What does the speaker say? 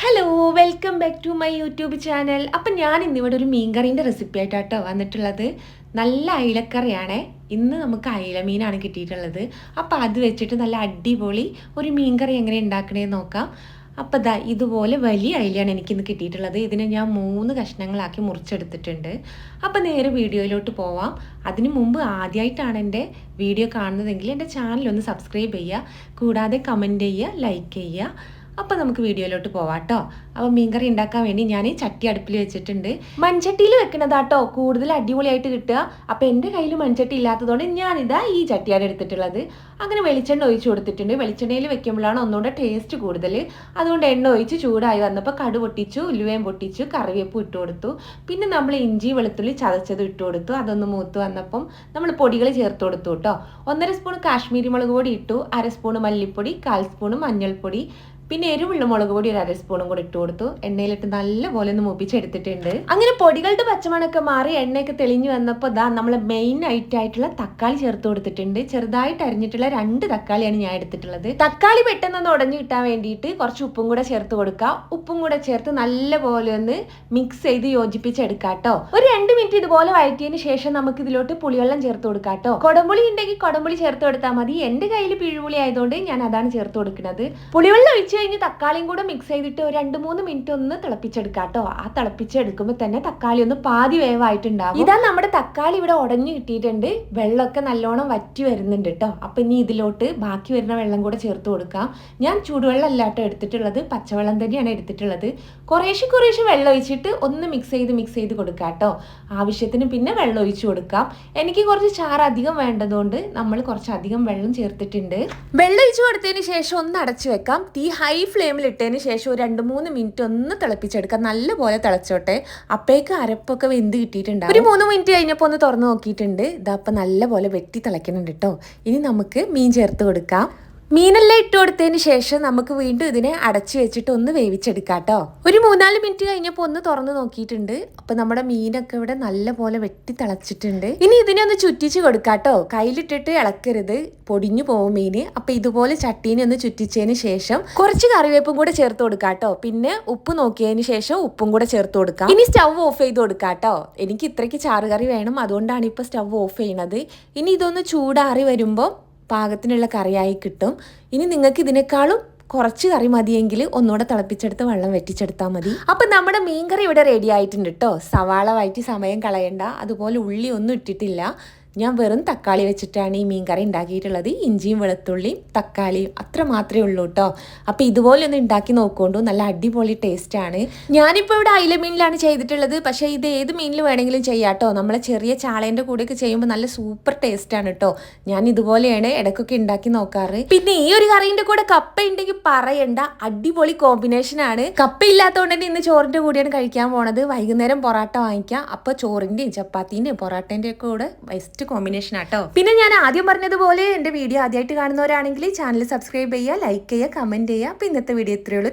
Hello welcome back to my YouTube channel. അപ്പം ഞാൻ ഇന്നിവിടെ ഒരു മീൻകറീൻ്റെ റെസിപ്പി ആയിട്ടാട്ടോ വന്നിട്ടുള്ളത്. നല്ല അയിലക്കറിയാണേ. ഇന്ന് നമുക്ക് അയില മീനാണ് കിട്ടിയിട്ടുള്ളത്. അപ്പോൾ അത് വെച്ചിട്ട് നല്ല അടിപൊളി ഒരു മീൻകറി എങ്ങനെ ഉണ്ടാക്കണേന്ന് നോക്കാം. അപ്പോൾ ദാ ഇതുപോലെ വലിയ അയിലയാണ് എനിക്കിന്ന് കിട്ടിയിട്ടുള്ളത്. ഇതിനെ ഞാൻ 3 കഷ്ണങ്ങളാക്കി മുറിച്ചെടുത്തിട്ടുണ്ട്. അപ്പോൾ നേരെ വീഡിയോയിലോട്ട് പോവാം. അതിനു മുമ്പ് ആദ്യമായിട്ടാണ് എൻ്റെ വീഡിയോ കാണുന്നതെങ്കിൽ എൻ്റെ ചാനലൊന്ന് സബ്സ്ക്രൈബ് ചെയ്യുക, കൂടാതെ കമൻറ്റ് ചെയ്യുക, ലൈക്ക് ചെയ്യുക. അപ്പോൾ നമുക്ക് വീഡിയോയിലോട്ട് പോവാം കേട്ടോ. അപ്പോൾ മീൻകറി ഉണ്ടാക്കാൻ വേണ്ടി ഞാൻ ചട്ടി അടുപ്പിൽ വെച്ചിട്ടുണ്ട്. മൺചട്ടിയിൽ വെക്കണതാട്ടോ കൂടുതൽ അടിപൊളിയായിട്ട് കിട്ടുക. അപ്പോൾ എൻ്റെ കയ്യിൽ മൺചട്ടി ഇല്ലാത്തതുകൊണ്ട് ഞാനിതാ ഈ ചട്ടിയാണ് എടുത്തിട്ടുള്ളത്. അങ്ങനെ വെളിച്ചെണ്ണ ഒഴിച്ച് കൊടുത്തിട്ടുണ്ട്. വെളിച്ചെണ്ണയിൽ വെക്കുമ്പോഴാണ് ഒന്നുകൂടെ ടേസ്റ്റ് കൂടുതൽ. അതുകൊണ്ട് എണ്ണ ഒഴിച്ച് ചൂടായി വന്നപ്പോൾ കടു പൊട്ടിച്ചു, ഉലുവയും പൊട്ടിച്ചു, കറിവേപ്പും ഇട്ട് കൊടുത്തു. പിന്നെ നമ്മൾ ഇഞ്ചി വെളുത്തുള്ളി ചതച്ചത് ഇട്ട് കൊടുത്തു. അതൊന്ന് മൂത്ത് വന്നപ്പം നമ്മൾ പൊടികൾ ചേർത്ത് കൊടുത്തു കേട്ടോ. 1.5 സ്പൂൺ കാശ്മീരി മുളക് പൊടി ഇട്ടു, 1/2 സ്പൂൺ മല്ലിപ്പൊടി, 1/4 സ്പൂൺ മഞ്ഞൾപ്പൊടി, പിന്നെ എരിവുള്ള മുളക് പൊടി 1/2 സ്പൂണും കൂടി ഇട്ട് കൊടുത്തു. എണ്ണയിലിട്ട് നല്ലപോലെ ഒന്ന് മൂപ്പിച്ചെടുത്തിട്ടുണ്ട്. അങ്ങനെ പൊടികളുടെ പച്ചമണൊക്കെ മാറി എണ്ണയൊക്കെ തെളിഞ്ഞു വന്നപ്പോൾ ഇതാ നമ്മൾ മെയിൻ ആയിട്ടുള്ള തക്കാളി ചേർത്ത് കൊടുത്തിട്ടുണ്ട്. ചെറുതായിട്ട് അരിഞ്ഞിട്ടുള്ള 2 തക്കാളിയാണ് ഞാൻ എടുത്തിട്ടുള്ളത്. തക്കാളി പെട്ടെന്ന് ഉടഞ്ഞു കിട്ടാൻ വേണ്ടിയിട്ട് കുറച്ച് ഉപ്പും കൂടെ ചേർത്ത് കൊടുക്കുക. ഉപ്പും കൂടെ ചേർത്ത് നല്ലപോലെ ഒന്ന് മിക്സ് ചെയ്ത് യോജിപ്പിച്ചെടുക്കാം കേട്ടോ. ഒരു 2 മിനിറ്റ് ഇതുപോലെ വഴറ്റിയതിന് ശേഷം നമുക്ക് ഇതിലോട്ട് പുളിവെള്ളം ചേർത്ത് കൊടുക്കാം കേട്ടോ. കൊടംപുളി ഉണ്ടെങ്കിൽ കൊടംപുളി ചേർത്ത് കൊടുത്താൽ മതി. എൻ്റെ കയ്യിൽ പിഴുപുളി ആയതുകൊണ്ട് ഞാൻ അതാണ് ചേർത്ത് കൊടുക്കുന്നത്. പുളിവെള്ളം ഒഴിച്ച് കഴിഞ്ഞ് തക്കാളിയും കൂടെ മിക്സ് ചെയ്തിട്ട് ഒരു 2-3 മിനിറ്റ് ഒന്ന് തിളപ്പിച്ചെടുക്കാം കേട്ടോ. ആ തിളപ്പിച്ചെടുക്കുമ്പോൾ തന്നെ തക്കാളി ഒന്ന് പാതി വേവായിട്ടുണ്ടാവും. ഇതാ നമ്മുടെ തക്കാളി ഇവിടെ ഉടഞ്ഞു കിട്ടിയിട്ടുണ്ട്. വെള്ളമൊക്കെ നല്ലോണം വറ്റി വരുന്നുണ്ട് കേട്ടോ. അപ്പം ഇനി ഇതിലോട്ട് ബാക്കി വരുന്ന വെള്ളം കൂടെ ചേർത്ത് കൊടുക്കാം. ഞാൻ ചൂടുവെള്ളം അല്ലാട്ടോ എടുത്തിട്ടുള്ളത്, പച്ചവെള്ളം തന്നെയാണ് എടുത്തിട്ടുള്ളത്. കുറേശ്ശെ വെള്ളം ഒഴിച്ചിട്ട് ഒന്ന് മിക്സ് ചെയ്ത് കൊടുക്കാം കേട്ടോ. ആവശ്യത്തിന് പിന്നെ വെള്ളം ഒഴിച്ചു കൊടുക്കാം. എനിക്ക് കുറച്ച് ചാറ് അധികം വേണ്ടതുകൊണ്ട് നമ്മൾ കുറച്ചധികം വെള്ളം ചേർത്തിട്ടുണ്ട്. വെള്ളം ഒഴിച്ചു കൊടുത്തതിന് ശേഷം ഒന്ന് അടച്ചു വെക്കാം. തീ ഹൈ ഫ്ലെയിമിൽ ഇട്ടതിന് ശേഷം ഒരു 2-3 മിനിറ്റ് ഒന്ന് തിളപ്പിച്ചെടുക്കാം. നല്ലപോലെ തിളച്ചോട്ടെ. അപ്പോഴേക്ക് അരപ്പൊക്കെ വെന്ത് കിട്ടിയിട്ടുണ്ടാവും. ഒരു 3 മിനിറ്റ് കഴിഞ്ഞപ്പോൾ ഒന്ന് തുറന്ന് നോക്കിയിട്ടുണ്ട്. ഇതപ്പം നല്ലപോലെ വെട്ടി തിളയ്ക്കുന്നുണ്ട് കേട്ടോ. ഇനി നമുക്ക് മീൻ ചേർത്ത് കൊടുക്കാം. മീനെല്ലാം ഇട്ട് കൊടുത്തതിന് ശേഷം നമുക്ക് വീണ്ടും ഇതിനെ അടച്ചു വെച്ചിട്ട് ഒന്ന് വേവിച്ചെടുക്കാം കേട്ടോ. ഒരു 3-4 മിനിറ്റ് കഴിഞ്ഞപ്പോൾ ഒന്ന് തുറന്ന് നോക്കിയിട്ടുണ്ട്. അപ്പം നമ്മുടെ മീനൊക്കെ ഇവിടെ നല്ലപോലെ വെട്ടി തിളച്ചിട്ടുണ്ട്. ഇനി ഇതിനെ ഒന്ന് ചുറ്റിച്ച് കൊടുക്കാം കേട്ടോ. കയ്യിലിട്ടിട്ട് ഇളക്കരുത്, പൊടിഞ്ഞു പോകും മീൻ. അപ്പം ഇതുപോലെ ചട്ടീനെ ഒന്ന് ചുറ്റിച്ചതിന് ശേഷം കുറച്ച് കറിവേപ്പും കൂടെ ചേർത്ത് കൊടുക്കാം കേട്ടോ. പിന്നെ ഉപ്പ് നോക്കിയതിന് ശേഷം ഉപ്പും കൂടെ ചേർത്ത് കൊടുക്കാം. ഇനി സ്റ്റവ് ഓഫ് ചെയ്ത് കൊടുക്കാം കേട്ടോ. എനിക്ക് ഇത്രയ്ക്ക് ചാറുകറി വേണം, അതുകൊണ്ടാണ് ഇപ്പോൾ സ്റ്റവ് ഓഫ് ചെയ്യണത്. ഇനി ഇതൊന്ന് ചൂടാറി വരുമ്പോൾ പാകത്തിനുള്ള കറിയായി കിട്ടും. ഇനി നിങ്ങൾക്ക് ഇതിനേക്കാളും കുറച്ച് കറി മതിയെങ്കിൽ ഒന്നുകൂടെ തിളപ്പിച്ചെടുത്ത് വെള്ളം വെറ്റിച്ചെടുത്താൽ മതി. അപ്പം നമ്മുടെ മീൻകറി ഇവിടെ റെഡി ആയിട്ടുണ്ട് കേട്ടോ. സവാള വഴറ്റി സമയം കളയണ്ട. അതുപോലെ ഉള്ളി ഒന്നും ഇട്ടിട്ടില്ല. ഞാൻ വെറും തക്കാളി വെച്ചിട്ടാണ് ഈ മീൻകറി ഉണ്ടാക്കിയിട്ടുള്ളത്. ഇഞ്ചിയും വെളുത്തുള്ളിയും തക്കാളിയും അത്ര മാത്രമേ ഉള്ളൂ കേട്ടോ. അപ്പോൾ ഇതുപോലെ ഒന്ന് ഉണ്ടാക്കി നോക്കൊണ്ടു. നല്ല അടിപൊളി ടേസ്റ്റാണ്. ഞാനിപ്പോൾ ഇവിടെ അയില മീനിലാണ് ചെയ്തിട്ടുള്ളത്. പക്ഷേ ഇത് ഏത് മീനിൽ വേണമെങ്കിലും ചെയ്യാം കേട്ടോ. നമ്മളെ ചെറിയ ചാളേൻ്റെ കൂടെയൊക്കെ ചെയ്യുമ്പോൾ നല്ല സൂപ്പർ ടേസ്റ്റാണ് കേട്ടോ. ഞാൻ ഇതുപോലെയാണ് ഇടയ്ക്കൊക്കെ ഉണ്ടാക്കി നോക്കാറ്. പിന്നെ ഈ ഒരു കറീൻ്റെ കൂടെ കപ്പ ഉണ്ടെങ്കിൽ പറയണ്ട, അടിപൊളി കോമ്പിനേഷനാണ്. കപ്പ ഇല്ലാത്തതുകൊണ്ട് തന്നെ ഇന്ന് ചോറിൻ്റെ കൂടെയാണ് കഴിക്കാൻ പോണത്. വൈകുന്നേരം പൊറാട്ട വാങ്ങിക്കാം. അപ്പോൾ ചോറിൻ്റെയും ചപ്പാത്തീൻ്റെയും പൊറാട്ടേൻ്റെയും ഒക്കെ കൂടെ ബെസ്റ്റ് കോമ്പിനേഷൻ ആട്ടോ. പിന്നെ ഞാൻ ആദ്യം പറഞ്ഞതുപോലെ എൻ്റെ വീഡിയോ ആദ്യമായിട്ട് കാണുന്നവരാണെങ്കിൽ ചാനൽ സബ്സ്ക്രൈബ് ചെയ്യുക, ലൈക്ക് ചെയ്യുക, കമൻറ്റ് ചെയ്യുക. അപ്പോൾ ഇന്നത്തെ വീഡിയോ ഇത്രയേ ഉള്ളൂ.